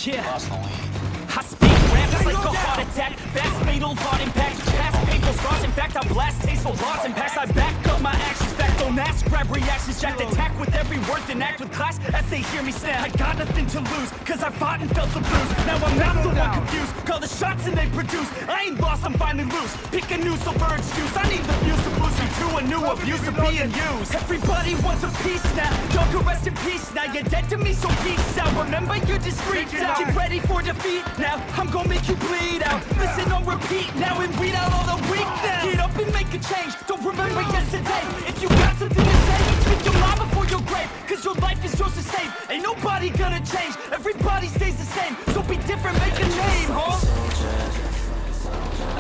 Yeah. I speak raps like a heart attack. Fast, fatal, hard impact. Past painful scars. In fact, I blast tasteful laws and past. I back up my actions. Back, don't ask, grab reactions. Jacked attack with every word, then act with class as they hear me snap. I got nothing to lose, cause I fought and felt the blues. Now I'm not the one confused. Call the shots and they produce. I ain't lost, I'm finally loose. Pick a new silver excuse. I need the views to boost me to a new abuse of being used. Everybody wants a piece now. Y'all can rest in peace now. You're dead to me, so peace out. Remember you're discreet now. Get ready for defeat now. I'm gonna make you bleed out. Listen on repeat now and weed out all the weak now. Get up and make a change. Don't remember yesterday. If you got something to say, speak your mind before your grave. Cause your life is yours to save. Ain't nobody gonna change. Everybody stays the same. So be different, make a name, huh?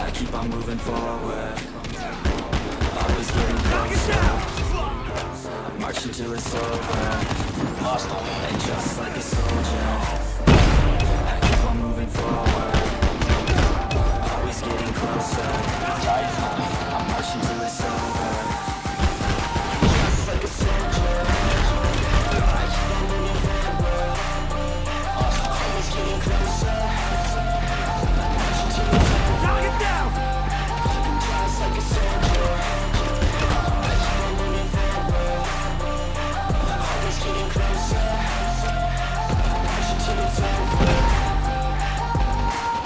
I keep on moving forward. Always getting closer. I'm marching till it's over. And just like a soldier, I keep on moving forward. Always getting closer. I'm marching till it's over. Just like a soldier, I keep on moving forward. Always getting closer. I'm marching till it's over. Knock it down! And just like a soldier, I keep on moving forward. Always getting closer. I'm marching till it's over.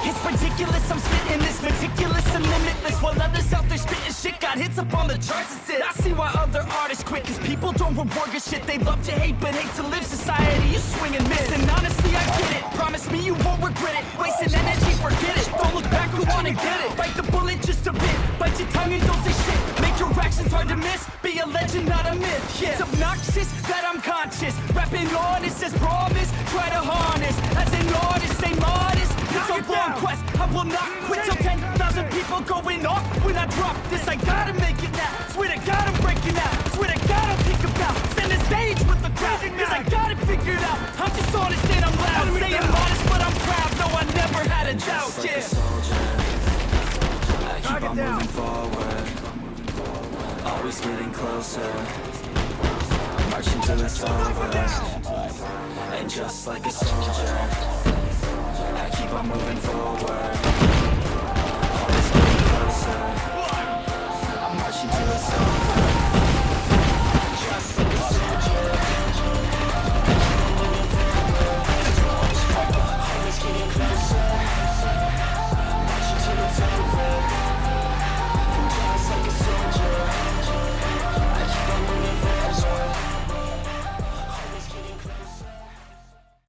It's ridiculous, I'm spitting this meticulous and limitless. While others out there spitting shit got hits up on the charts and shit. I see why other artists quit, cause people don't reward good shit. They love to hate but hate to live. Society is swing and miss. And honestly I get it, promise me you won't regret it. Wasting energy, forget it, don't look back, who wanna get it. Bite the bullet just a bit, bite your tongue and don't say shit. Make your actions hard to miss, be a legend not a myth. Yeah. It's obnoxious that I'm conscious, rapping honest as promise. Try to harness, as an artist stay modest. It's a long quest, I will not quit till 10,000 people going off. When I drop this, I gotta make it now. Swear to God I'm breaking out. Swear to God I'll think about stand the stage with the crowd, cause I got it figured out. I'm just honest and I'm loud. Saying modest but I'm proud. No, I never had a doubt. Just like Yeah. a soldier, I keep on moving forward. Always getting closer. I'm marching till it's over. And just like a soldier, I keep on moving forward.